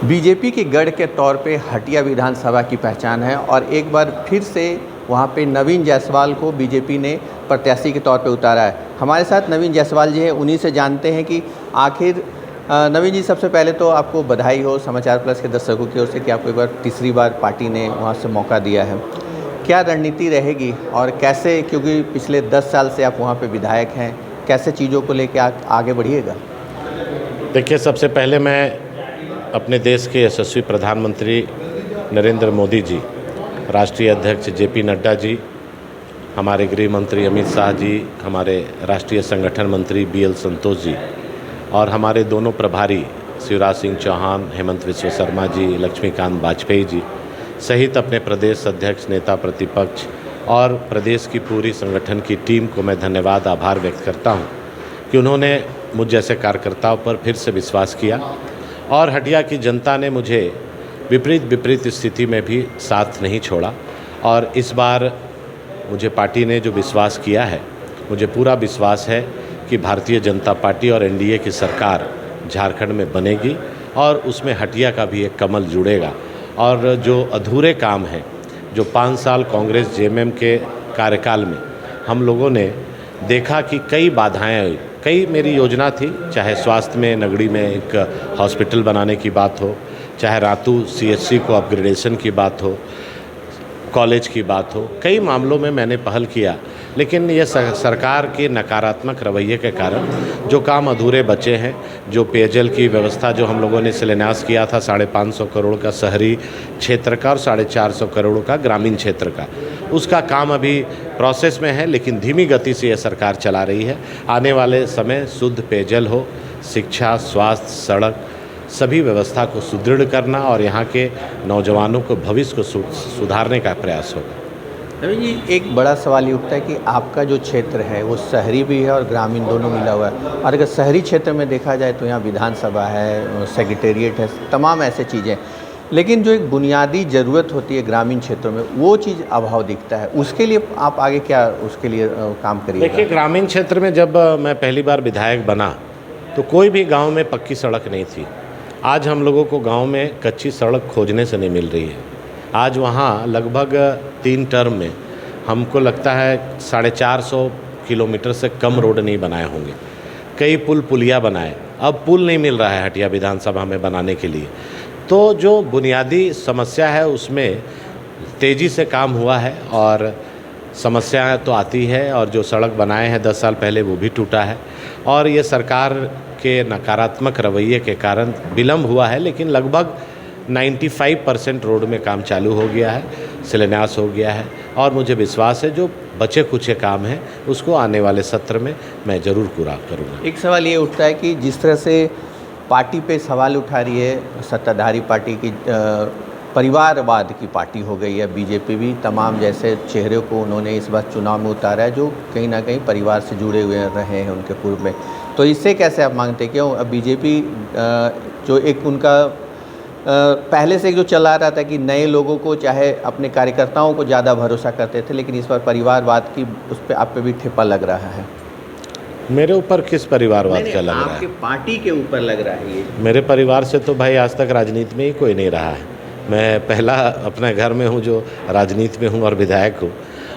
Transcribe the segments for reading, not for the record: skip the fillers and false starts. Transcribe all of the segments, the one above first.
BJP के गढ़ के तौर पे हटिया विधानसभा की पहचान है और एक बार फिर से वहाँ पे नवीन जायसवाल को बीजेपी ने प्रत्याशी के तौर पे उतारा है। हमारे साथ नवीन जायसवाल जी हैं, उन्हीं से जानते हैं कि आखिर नवीन जी, सबसे पहले तो आपको बधाई हो समाचार प्लस के दर्शकों की ओर से कि आपको एक बार तीसरी बार पार्टी ने वहाँ से मौका दिया है। क्या रणनीति रहेगी और कैसे, क्योंकि पिछले 10 साल से आप वहाँ पे विधायक हैं, कैसे चीज़ों को लेकर आगे बढ़िएगा? देखिए, सबसे पहले मैं अपने देश के यशस्वी प्रधानमंत्री नरेंद्र मोदी जी, राष्ट्रीय अध्यक्ष जेपी नड्डा जी, हमारे गृह मंत्री अमित शाह जी, हमारे राष्ट्रीय संगठन मंत्री बीएल संतोष जी और हमारे दोनों प्रभारी शिवराज सिंह चौहान, हेमंत विश्व शर्मा जी, लक्ष्मीकांत वाजपेयी जी सहित अपने प्रदेश अध्यक्ष, नेता प्रतिपक्ष और प्रदेश की पूरी संगठन की टीम को मैं धन्यवाद, आभार व्यक्त करता हूं कि उन्होंने मुझ जैसे कार्यकर्ताओं पर फिर से विश्वास किया और हटिया की जनता ने मुझे विपरीत स्थिति में भी साथ नहीं छोड़ा। और इस बार मुझे पार्टी ने जो विश्वास किया है, मुझे पूरा विश्वास है कि भारतीय जनता पार्टी और एनडीए की सरकार झारखंड में बनेगी और उसमें हटिया का भी एक कमल जुड़ेगा। और जो अधूरे काम हैं, जो 5 साल कांग्रेस जेएमएम के कार्यकाल में हम लोगों ने देखा कि कई बाधाएं आई, कई मेरी योजना थी, चाहे स्वास्थ्य में नगड़ी में एक हॉस्पिटल बनाने की बात हो, चाहे रातू सीएचसी को अपग्रेडेशन की बात हो, कॉलेज की बात हो, कई मामलों में मैंने पहल किया। लेकिन ये सरकार के नकारात्मक रवैये के कारण जो काम अधूरे बचे हैं, जो पेयजल की व्यवस्था जो हम लोगों ने शिलान्यास किया था 550 करोड़ का शहरी क्षेत्र का और 450 करोड़ का ग्रामीण क्षेत्र का, उसका काम अभी प्रोसेस में है, लेकिन धीमी गति से यह सरकार चला रही है। आने वाले समय शुद्ध पेयजल हो, शिक्षा, स्वास्थ्य, सड़क, सभी व्यवस्था को सुदृढ़ करना और यहाँ के नौजवानों को भविष्य को सुधारने का प्रयास होगा। नवीन जी, एक बड़ा सवाल ये उठता है कि आपका जो क्षेत्र है वो शहरी भी है और ग्रामीण दोनों मिला हुआ है, और अगर शहरी क्षेत्र में देखा जाए तो यहाँ विधानसभा है, सेक्रेटेरिएट है, तमाम ऐसे चीज़ें, लेकिन जो एक बुनियादी ज़रूरत होती है ग्रामीण क्षेत्रों में वो चीज़ अभाव दिखता है। उसके लिए आप आगे क्या उसके लिए काम करिए? देखिए, ग्रामीण क्षेत्र में जब मैं पहली बार विधायक बना तो कोई भी गाँव में पक्की सड़क नहीं थी। आज हम लोगों को गांव में कच्ची सड़क खोजने से नहीं मिल रही है। आज वहाँ लगभग 3 टर्म में हमको लगता है 450 किलोमीटर से कम रोड नहीं बनाए होंगे। कई पुलिया बनाए, अब पुल नहीं मिल रहा है हटिया विधानसभा में बनाने के लिए। तो जो बुनियादी समस्या है उसमें तेज़ी से काम हुआ है और समस्याएं तो आती है, और जो सड़क बनाए हैं 10 साल पहले वो भी टूटा है। और ये सरकार के नकारात्मक रवैये के कारण विलम्ब हुआ है, लेकिन लगभग 95% रोड में काम चालू हो गया है, शिलान्यास हो गया है और मुझे विश्वास है जो बचे कुछ काम हैं उसको आने वाले सत्र में मैं ज़रूर पूरा करूँगा। एक सवाल ये उठता है कि जिस तरह से पार्टी पे सवाल उठा रही है सत्ताधारी पार्टी की, परिवारवाद की पार्टी हो गई है बीजेपी भी, तमाम जैसे चेहरे को उन्होंने इस बार चुनाव में उतारा है जो कहीं ना कहीं परिवार से जुड़े हुए रहे हैं उनके पूर्व में, तो इससे कैसे आप मांगते क्यों अब बीजेपी जो एक उनका पहले से जो चला रहा था कि नए लोगों को, चाहे अपने कार्यकर्ताओं को ज़्यादा भरोसा करते थे, लेकिन इस बार परिवारवाद की उस पर आप पे भी ठेपा लग रहा है? मेरे ऊपर किस परिवारवाद का लग रहा है? आपके पार्टी के ऊपर लग रहा है ये। मेरे परिवार से तो भाई आज तक राजनीति में ही कोई नहीं रहा है। मैं पहला अपने घर में हूँ जो राजनीति में हूँ और विधायक हूँ।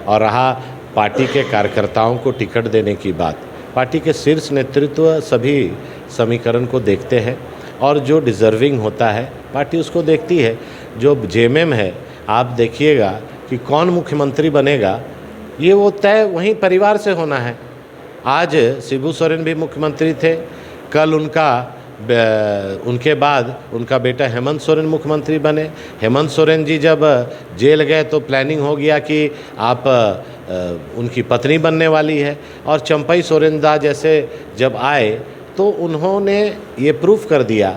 और रहा पार्टी के कार्यकर्ताओं को टिकट देने की बात, पार्टी के शीर्ष नेतृत्व सभी समीकरण को देखते हैं और जो डिज़र्विंग होता है पार्टी उसको देखती है। जो जेएमएम है, आप देखिएगा कि कौन मुख्यमंत्री बनेगा, ये वो तय वहीं परिवार से होना है। आज शिबू सोरेन भी मुख्यमंत्री थे, कल उनके बाद उनका बेटा हेमंत सोरेन मुख्यमंत्री बने। हेमंत सोरेन जी जब जेल गए तो प्लानिंग हो गया कि आप उनकी पत्नी बनने वाली है, और चंपई सोरेनदा जैसे जब आए तो उन्होंने ये प्रूफ कर दिया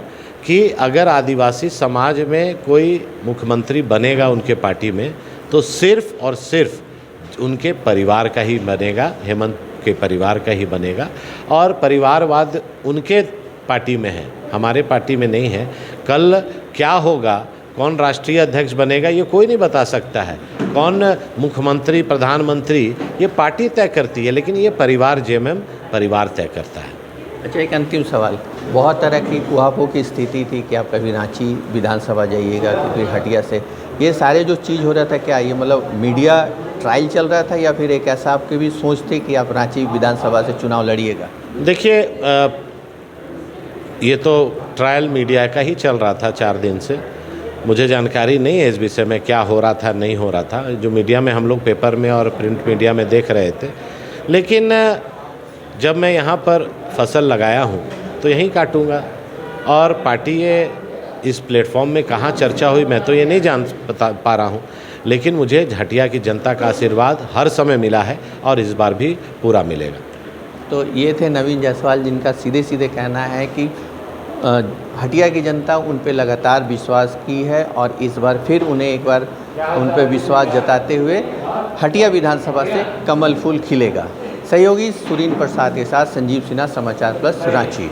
कि अगर आदिवासी समाज में कोई मुख्यमंत्री बनेगा उनके पार्टी में तो सिर्फ और सिर्फ उनके परिवार का ही बनेगा, हेमंत के परिवार का ही बनेगा। और परिवारवाद उनके पार्टी में है, हमारे पार्टी में नहीं है। कल क्या होगा, कौन राष्ट्रीय अध्यक्ष बनेगा, ये कोई नहीं बता सकता है। कौन मुख्यमंत्री, प्रधानमंत्री, ये पार्टी तय करती है, लेकिन ये परिवार जेएमएम परिवार तय करता है। अच्छा, एक अंतिम सवाल। बहुत तरह की कुहापों की स्थिति थी कि आप कभी रांची विधानसभा जाइएगा, कभी हटिया से, ये सारे जो चीज़ हो रहा था, क्या ये मतलब मीडिया ट्रायल चल रहा था या फिर एक ऐसा आपकी भी सोच थी कि आप रांची विधानसभा से चुनाव लड़िएगा? देखिए, ये तो ट्रायल मीडिया का ही चल रहा था 4 दिन से। मुझे जानकारी नहीं है इस विषय में क्या हो रहा था, नहीं हो रहा था। जो मीडिया में हम लोग पेपर में और प्रिंट मीडिया में देख रहे थे, लेकिन जब मैं यहाँ पर फसल लगाया हूँ तो यहीं काटूँगा। और पार्टी ये इस प्लेटफॉर्म में कहाँ चर्चा हुई मैं तो ये नहीं जान पा रहा हूँ, लेकिन मुझे हटिया की जनता का आशीर्वाद हर समय मिला है और इस बार भी पूरा मिलेगा। तो ये थे नवीन जायसवाल, जिनका सीधे सीधे कहना है कि हटिया की जनता उन पे लगातार विश्वास की है और इस बार फिर उन्हें एक बार उन पे विश्वास जताते हुए हटिया विधानसभा से कमल फूल खिलेगा। सहयोगी सुरीन प्रसाद के साथ संजीव सिन्हा, समाचार प्लस, रांची।